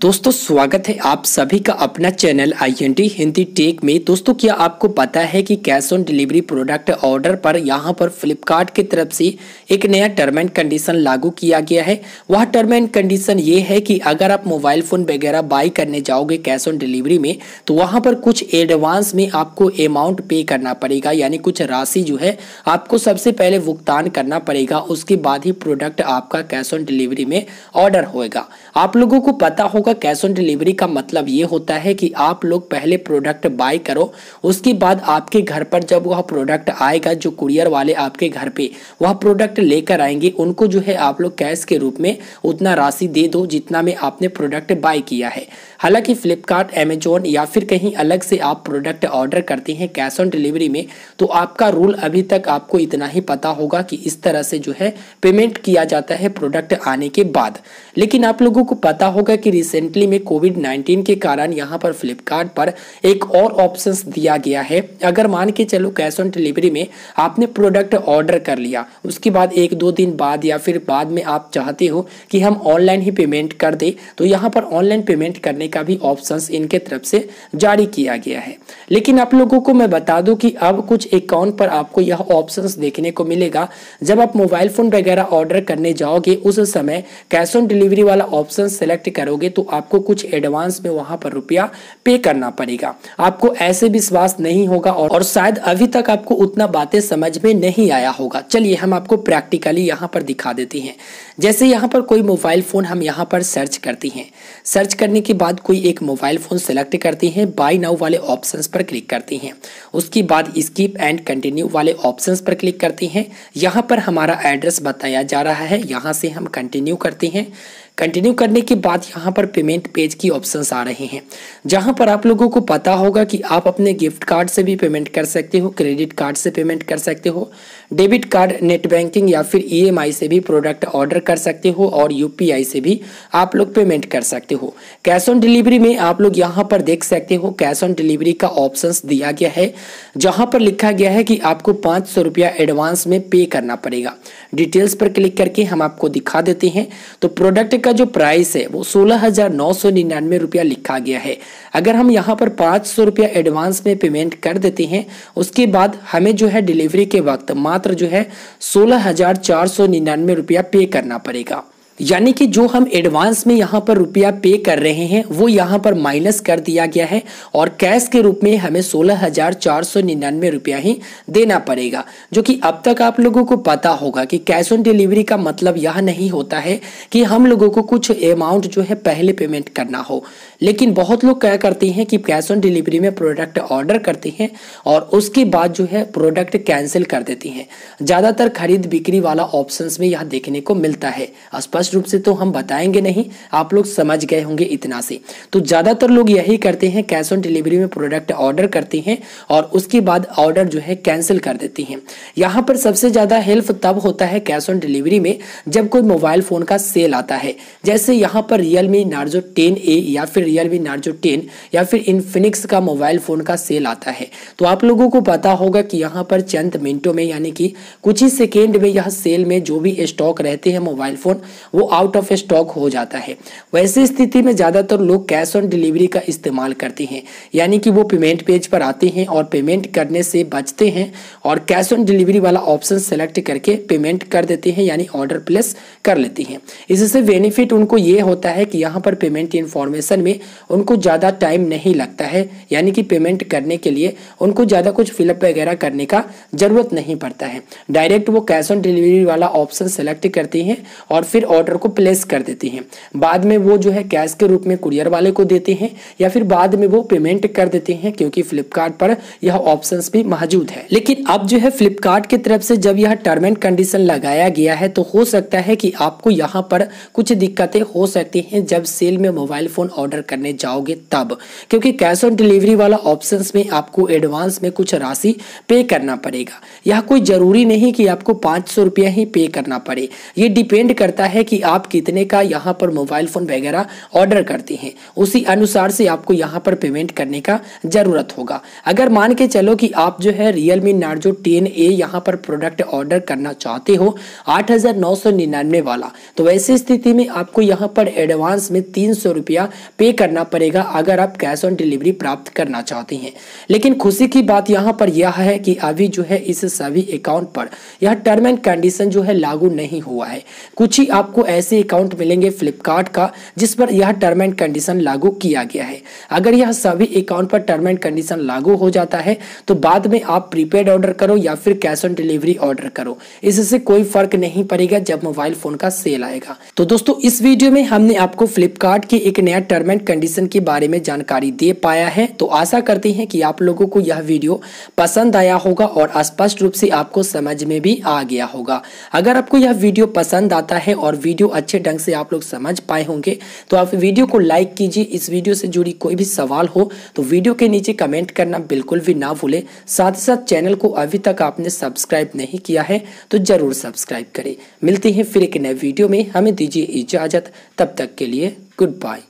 दोस्तों स्वागत है आप सभी का अपना चैनल INT हिंदी टेक में। दोस्तों क्या आपको पता है कि cash on delivery product order पर यहां पर फ्लिपकार्ट की तरफ से एक नया टर्म एंड कंडीशन लागू किया गया है। वह टर्म एंड कंडीशन ये है कि अगर आप मोबाइल फ़ोन वगैरह बाई करने जाओगे कैश ऑन डिलीवरी में तो वहाँ पर कुछ एडवांस में आपको अमाउंट पे करना पड़ेगा, यानी कुछ राशि जो है आपको सबसे पहले भुगतान करना पड़ेगा, उसके बाद ही प्रोडक्ट आपका कैश ऑन डिलीवरी में ऑर्डर होएगा। आप लोगों को पता होगा कैश ऑन डिलीवरी का मतलब ये होता है कि आप लोग पहले प्रोडक्ट बाय करो, उसके बाद आपके घर पर जब वह प्रोडक्ट आएगा, जो कुरियर वाले आपके घर पे वह प्रोडक्ट लेकर आएंगे, उनको जो है आप लोग कैश के रूप में उतना राशि दे दो जितना में आपने प्रोडक्ट बाय किया है। हालांकि फ्लिपकार्ट, अमेजोन या फिर कहीं अलग से आप प्रोडक्ट ऑर्डर करते हैं कैश ऑन डिलीवरी में तो आपका रूल अभी तक आपको इतना ही पता होगा कि इस तरह से जो है पेमेंट किया जाता है प्रोडक्ट आने के बाद। लेकिन आप लोगों को पता होगा कि रिसेंटली में कोविड-19 के कारण यहाँ पर फ्लिपकार्ट पर एक और ऑप्शंस दिया गया है। अगर मान के चलो कैश ऑन डिलीवरी में आपने प्रोडक्ट ऑर्डर कर लिया, उसके बाद एक दो दिन बाद या फिर बाद में आप चाहते हो कि हम ऑनलाइन ही पेमेंट कर दे, तो यहाँ पर ऑनलाइन पेमेंट करने का भी ऑप्शंस इनके तरफ से जारी किया गया है। लेकिन आप लोगों को मैं बता दूं कि अब कुछ अकाउंट पर आपको यह ऑप्शंस देखने को मिलेगा। जब आप मोबाइल फोन वगैरह ऑर्डर करने जाओगे उस समय कैश ऑन डिलीवरी वाला ऑप्शन सेलेक्ट करोगे तो आपको कुछ एडवांस में वहां पर रुपया पे करना पड़ेगा। आपको ऐसे विश्वास नहीं होगा और शायद अभी तक आपको उतना बातें समझ में नहीं आया होगा। चलिए हम आपको प्रैक्टिकली यहाँ पर दिखा देते हैं। जैसे यहाँ पर कोई मोबाइल फोन हम यहाँ पर सर्च करते हैं, सर्च करने के बाद कोई एक मोबाइल फोन सेलेक्ट करते हैं, बाय नाउ वाले ऑप्शंस पर क्लिक करते हैं, उसके बाद स्किप एंड कंटिन्यू वाले ऑप्शंस पर क्लिक करते हैं। यहाँ पर हमारा एड्रेस बताया जा रहा है, यहाँ से हम कंटिन्यू करते हैं। कंटिन्यू करने के बाद यहाँ पर पेमेंट पेज की ऑप्शंस आ रहे हैं, जहाँ पर आप लोगों को पता होगा कि आप अपने गिफ्ट कार्ड से भी पेमेंट कर सकते हो, क्रेडिट कार्ड से पेमेंट कर सकते हो, डेबिट कार्ड, नेट बैंकिंग या फिर EMI से भी प्रोडक्ट ऑर्डर कर सकते हो और UPI से भी आप लोग पेमेंट कर सकते हो। कैश ऑन डिलीवरी में आप लोग यहाँ पर देख सकते हो कैश ऑन डिलीवरी का ऑप्शंस दिया गया है, जहाँ पर लिखा गया है कि आपको 500 रुपया एडवांस में पे करना पड़ेगा। डिटेल्स पर क्लिक करके हम आपको दिखा देते हैं तो प्रोडक्ट का जो प्राइस है वो 16,999 रुपया लिखा गया है। अगर हम यहाँ पर 500 रुपया एडवांस में पेमेंट कर देते हैं, उसके बाद हमें जो है डिलीवरी के वक्त मात्र जो है 16,499 रुपया पे करना पड़ेगा। यानी कि जो हम एडवांस में यहाँ पर रुपया पे कर रहे हैं वो यहाँ पर माइनस कर दिया गया है और कैश के रूप में हमें 16,499 रुपया ही देना पड़ेगा। जो कि अब तक आप लोगों को पता होगा कि कैश ऑन डिलीवरी का मतलब यह नहीं होता है कि हम लोगों को कुछ अमाउंट जो है पहले पेमेंट करना हो। लेकिन बहुत लोग क्या करते हैं कि कैश ऑन डिलीवरी में प्रोडक्ट ऑर्डर करते हैं और उसके बाद जो है प्रोडक्ट कैंसिल कर देते हैं। ज़्यादातर खरीद बिक्री वाला ऑप्शंस में यह देखने को मिलता है। स्पष्ट रूप से तो हम बताएंगे नहीं, आप लोग समझ गए होंगे इतना से। तो ज्यादातर लोग यही करते हैं, कैश ऑन डिलीवरी में प्रोडक्ट ऑर्डर करते हैं और उसके बाद ऑर्डर जो है कैंसिल कर देते हैं। यहाँ पर सबसे ज्यादा हेल्प तब होता है कैश ऑन डिलीवरी में जब कोई मोबाइल फोन का सेल आता है। जैसे यहाँ पर Realme Narzo 10A या फिर Realme Narzo 10 या फिर इन्फिनिक्स का मोबाइल फोन का सेल आता है, तो आप लोगों को पता होगा कि यहाँ पर चंद मिनटों में यानी कि कुछ ही सेकेंड में यह सेल में जो भी स्टॉक रहते हैं मोबाइल फोन वो आउट ऑफ स्टॉक हो जाता है। वैसी स्थिति में ज्यादातर लोग कैश ऑन डिलीवरी का इस्तेमाल करते हैं, यानी कि वो पेमेंट पेज पर आते हैं और पेमेंट करने से बचते हैं और कैश ऑन डिलीवरी वाला ऑप्शन सेलेक्ट करके पेमेंट कर देते हैं, यानी ऑर्डर प्लेस कर लेते हैं। इससे बेनिफिट उनको ये होता है कि यहाँ पर पेमेंट इन्फॉर्मेशन में उनको ज़्यादा टाइम नहीं लगता है, यानी कि पेमेंट करने के लिए उनको ज़्यादा कुछ फिलअप वगैरह करने का जरूरत नहीं पड़ता है। डायरेक्ट वो कैश ऑन डिलीवरी वाला ऑप्शन सेलेक्ट करते हैं और फिर ऑर्डर को प्लेस कर देते हैं। बाद में वो जो है कैश के रूप में कुरियर वाले को देते हैं या फिर बाद में वो पेमेंट कर देते हैं, क्योंकि फ्लिपकार्ट पर यह ऑप्शंस भी मौजूद है। लेकिन अब जो है फ्लिपकार्ट की तरफ से जब यह टर्म एंड कंडीशन लगाया गया है तो हो सकता है कि आपको यहाँ पर कुछ दिक्कतें हो सकती हैं जब सेल में मोबाइल फोन ऑर्डर करने जाओगे तब, क्योंकि कैश ऑन डिलीवरी वाला ऑप्शंस में आपको एडवांस में कुछ राशि पे करना पड़ेगा। यह कोई ज़रूरी नहीं कि आपको 500 रुपया ही पे करना पड़े, ये डिपेंड करता है कि आप कितने का यहाँ पर मोबाइल फ़ोन वगैरह ऑर्डर करते हैं, उसी अनुसार से आपको यहाँ पर पेमेंट करने का ज़रूरत होगा। अगर मान के चलो कि आप जो है Realme Narzo 10A यहाँ पर प्रोडक्ट ऑर्डर करना चाहते हो 8,999 वाला, तो वैसी स्थिति में आपको यहाँ पर एडवांस में 300 रुपया पे करना पड़ेगा अगर आप कैश ऑन डिलीवरी प्राप्त करना चाहते हैं। लेकिन खुशी की बात यहाँ पर यह है कि अभी जो है इस सभी अकाउंट पर यह टर्म एंड कंडीशन जो है लागू नहीं हुआ है। कुछ ही आपको ऐसे अकाउंट मिलेंगे फ्लिपकार्ट का जिस पर यह टर्म एंड कंडीशन लागू किया गया है। अगर यह सभी अकाउंट पर टर्म एंड कंडीशन लागू हो जाता है तो बाद में आप प्रीपेड ऑर्डर करो या फिर कैश ऑन डिलीवरी ऑर्डर करो, इससे कोई फर्क नहीं पड़ेगा जब मोबाइल फोन का सेल आएगा। तो दोस्तों इस वीडियो में हमने आपको फ्लिपकार्ट के एक नया टर्म एंड कंडीशन के बारे में जानकारी दे पाया है। तो आशा करते हैं कि आप लोगों को यह वीडियो पसंद आया होगा और स्पष्ट रूप से आपको समझ में भी आ गया होगा। अगर आपको यह वीडियो पसंद आता है और वीडियो अच्छे ढंग से आप लोग समझ पाए होंगे तो आप वीडियो को लाइक कीजिए। इस वीडियो से जुड़ी कोई भी सवाल हो तो वीडियो के नीचे कमेंट करना बिल्कुल भी ना भूलें। साथ ही साथ चैनल को अभी तक आपने सब्सक्राइब नहीं किया है तो जरूर सब्सक्राइब करें। मिलते हैं फिर एक नए वीडियो में, हमें दीजिए इजाजत, तब तक के लिए गुड बाय।